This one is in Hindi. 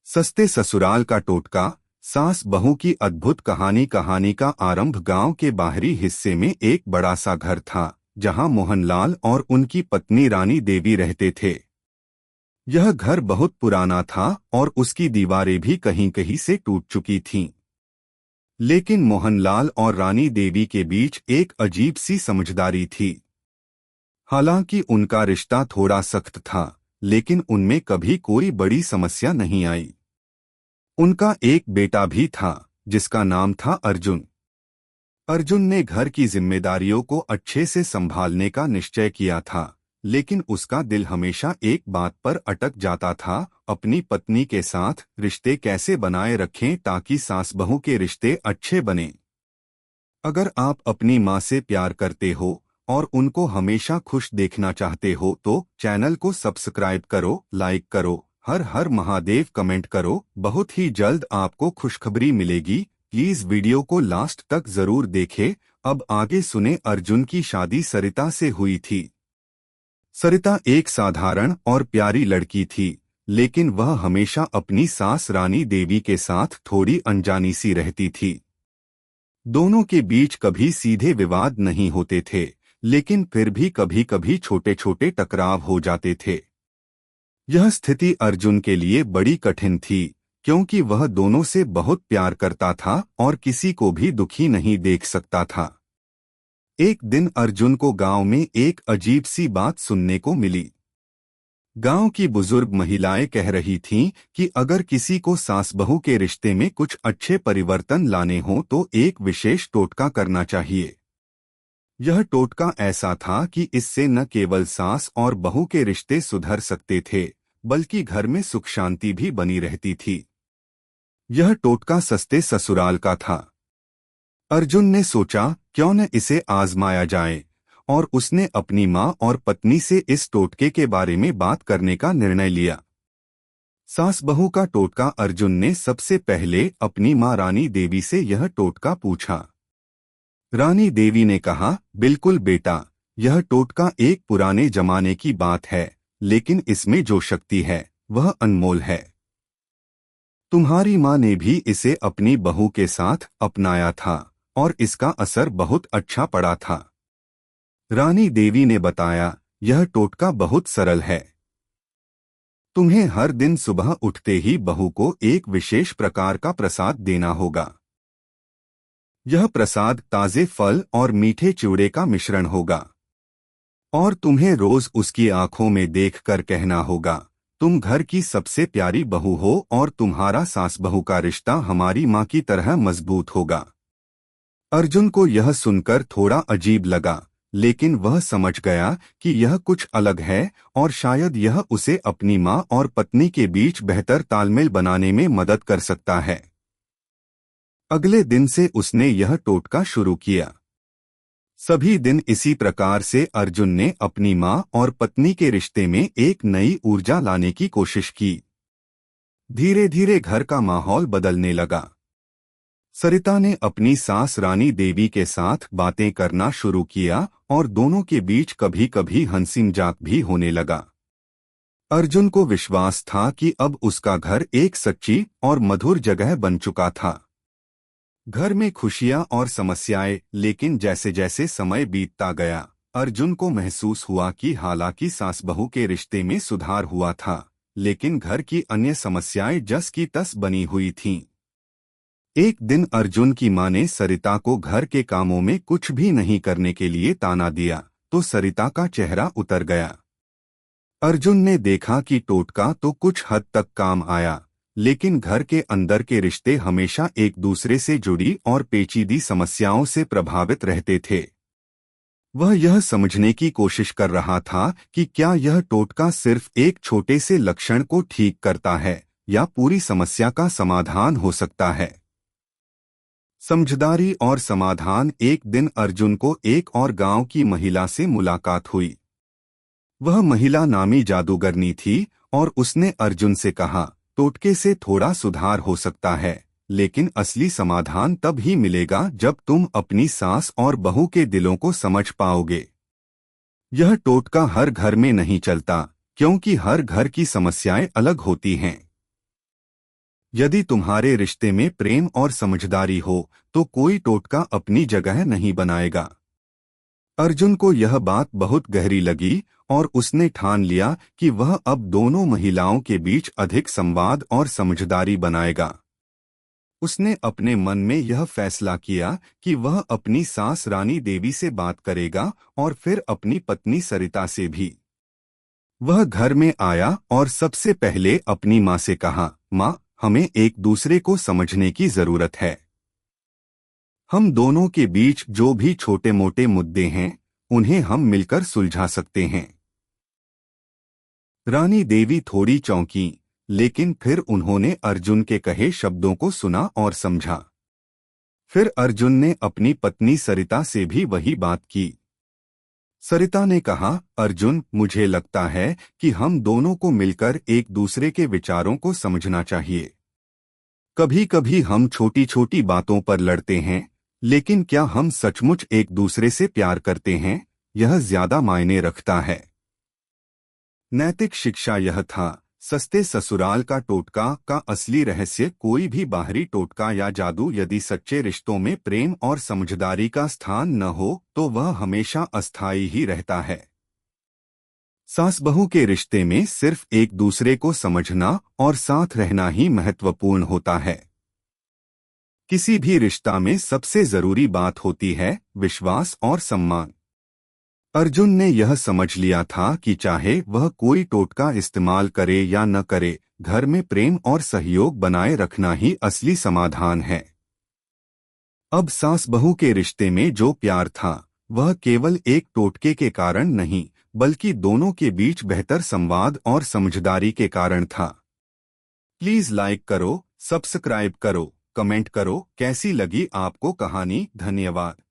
सस्ते ससुराल का टोटका। सास बहू की अद्भुत कहानी। कहानी का आरंभ गांव के बाहरी हिस्से में एक बड़ा सा घर था, जहां मोहनलाल और उनकी पत्नी रानी देवी रहते थे। यह घर बहुत पुराना था और उसकी दीवारें भी कहीं कहीं से टूट चुकी थीं। लेकिन मोहनलाल और रानी देवी के बीच एक अजीब सी समझदारी थी। हालांकि उनका रिश्ता थोड़ा सख्त था, लेकिन उनमें कभी कोई बड़ी समस्या नहीं आई। उनका एक बेटा भी था, जिसका नाम था अर्जुन। अर्जुन ने घर की जिम्मेदारियों को अच्छे से संभालने का निश्चय किया था, लेकिन उसका दिल हमेशा एक बात पर अटक जाता था, अपनी पत्नी के साथ रिश्ते कैसे बनाए रखें ताकि सास बहू के रिश्ते अच्छे बने। अगर आप अपनी माँ से प्यार करते हो और उनको हमेशा खुश देखना चाहते हो तो चैनल को सब्सक्राइब करो, लाइक करो, हर हर महादेव कमेंट करो। बहुत ही जल्द आपको खुशखबरी मिलेगी। प्लीज वीडियो को लास्ट तक जरूर देखें। अब आगे सुने। अर्जुन की शादी सरिता से हुई थी। सरिता एक साधारण और प्यारी लड़की थी, लेकिन वह हमेशा अपनी सास रानी देवी के साथ थोड़ी अनजानी सी रहती थी। दोनों के बीच कभी सीधे विवाद नहीं होते थे, लेकिन फिर भी कभी कभी छोटे छोटे टकराव हो जाते थे। यह स्थिति अर्जुन के लिए बड़ी कठिन थी, क्योंकि वह दोनों से बहुत प्यार करता था और किसी को भी दुखी नहीं देख सकता था। एक दिन अर्जुन को गांव में एक अजीब सी बात सुनने को मिली। गांव की बुजुर्ग महिलाएं कह रही थीं कि अगर किसी को सास बहू के रिश्ते में कुछ अच्छे परिवर्तन लाने हों तो एक विशेष टोटका करना चाहिए। यह टोटका ऐसा था कि इससे न केवल सास और बहू के रिश्ते सुधर सकते थे, बल्कि घर में सुख शांति भी बनी रहती थी। यह टोटका सस्ते ससुराल का था। अर्जुन ने सोचा, क्यों न इसे आजमाया जाए, और उसने अपनी माँ और पत्नी से इस टोटके के बारे में बात करने का निर्णय लिया। सास बहू का टोटका। अर्जुन ने सबसे पहले अपनी माँ रानी देवी से यह टोटका पूछा। रानी देवी ने कहा, बिल्कुल बेटा, यह टोटका एक पुराने जमाने की बात है, लेकिन इसमें जो शक्ति है वह अनमोल है। तुम्हारी माँ ने भी इसे अपनी बहू के साथ अपनाया था और इसका असर बहुत अच्छा पड़ा था। रानी देवी ने बताया, यह टोटका बहुत सरल है। तुम्हें हर दिन सुबह उठते ही बहू को एक विशेष प्रकार का प्रसाद देना होगा। यह प्रसाद ताजे फल और मीठे चिवड़े का मिश्रण होगा, और तुम्हें रोज उसकी आंखों में देखकर कहना होगा, तुम घर की सबसे प्यारी बहू हो और तुम्हारा सास बहू का रिश्ता हमारी माँ की तरह मजबूत होगा। अर्जुन को यह सुनकर थोड़ा अजीब लगा, लेकिन वह समझ गया कि यह कुछ अलग है और शायद यह उसे अपनी माँ और पत्नी के बीच बेहतर तालमेल बनाने में मदद कर सकता है। अगले दिन से उसने यह टोटका शुरू किया। सभी दिन इसी प्रकार से अर्जुन ने अपनी माँ और पत्नी के रिश्ते में एक नई ऊर्जा लाने की कोशिश की। धीरे धीरे घर का माहौल बदलने लगा। सरिता ने अपनी सास रानी देवी के साथ बातें करना शुरू किया और दोनों के बीच कभी कभी हंसी मजाक भी होने लगा। अर्जुन को विश्वास था कि अब उसका घर एक सच्ची और मधुर जगह बन चुका था। घर में खुशियां और समस्याएं, लेकिन जैसे जैसे समय बीतता गया, अर्जुन को महसूस हुआ कि हालांकि सास बहू के रिश्ते में सुधार हुआ था, लेकिन घर की अन्य समस्याएं जस की तस बनी हुई थीं। एक दिन अर्जुन की माँ ने सरिता को घर के कामों में कुछ भी नहीं करने के लिए ताना दिया, तो सरिता का चेहरा उतर गया। अर्जुन ने देखा कि टोटका तो कुछ हद तक काम आया, लेकिन घर के अंदर के रिश्ते हमेशा एक दूसरे से जुड़ी और पेचीदी समस्याओं से प्रभावित रहते थे। वह यह समझने की कोशिश कर रहा था कि क्या यह टोटका सिर्फ एक छोटे से लक्षण को ठीक करता है या पूरी समस्या का समाधान हो सकता है। समझदारी और समाधान। एक दिन अर्जुन को एक और गांव की महिला से मुलाकात हुई। वह महिला नामी जादूगरनी थी और उसने अर्जुन से कहा, टोटके से थोड़ा सुधार हो सकता है, लेकिन असली समाधान तब ही मिलेगा जब तुम अपनी सास और बहू के दिलों को समझ पाओगे। यह टोटका हर घर में नहीं चलता, क्योंकि हर घर की समस्याएं अलग होती हैं। यदि तुम्हारे रिश्ते में प्रेम और समझदारी हो तो कोई टोटका अपनी जगह नहीं बनाएगा। अर्जुन को यह बात बहुत गहरी लगी और उसने ठान लिया कि वह अब दोनों महिलाओं के बीच अधिक संवाद और समझदारी बनाएगा। उसने अपने मन में यह फैसला किया कि वह अपनी सास रानी देवी से बात करेगा और फिर अपनी पत्नी सरिता से भी। वह घर में आया और सबसे पहले अपनी माँ से कहा, माँ, हमें एक दूसरे को समझने की जरूरत है। हम दोनों के बीच जो भी छोटे मोटे मुद्दे हैं उन्हें हम मिलकर सुलझा सकते हैं। रानी देवी थोड़ी चौंकी, लेकिन फिर उन्होंने अर्जुन के कहे शब्दों को सुना और समझा। फिर अर्जुन ने अपनी पत्नी सरिता से भी वही बात की। सरिता ने कहा, अर्जुन, मुझे लगता है कि हम दोनों को मिलकर एक दूसरे के विचारों को समझना चाहिए। कभी कभी हम छोटी छोटी बातों पर लड़ते हैं, लेकिन क्या हम सचमुच एक दूसरे से प्यार करते हैं, यह ज्यादा मायने रखता है। नैतिक शिक्षा यह था, सस्ते ससुराल का टोटका का असली रहस्य कोई भी बाहरी टोटका या जादू। यदि सच्चे रिश्तों में प्रेम और समझदारी का स्थान न हो तो वह हमेशा अस्थायी ही रहता है। सास बहू के रिश्ते में सिर्फ एक दूसरे को समझना और साथ रहना ही महत्वपूर्ण होता है। किसी भी रिश्ता में सबसे जरूरी बात होती है विश्वास और सम्मान। अर्जुन ने यह समझ लिया था कि चाहे वह कोई टोटका इस्तेमाल करे या न करे, घर में प्रेम और सहयोग बनाए रखना ही असली समाधान है। अब सास बहू के रिश्ते में जो प्यार था वह केवल एक टोटके के कारण नहीं, बल्कि दोनों के बीच बेहतर संवाद और समझदारी के कारण था। प्लीज लाइक करो, सब्सक्राइब करो, कमेंट करो, कैसी लगी आपको कहानी। धन्यवाद।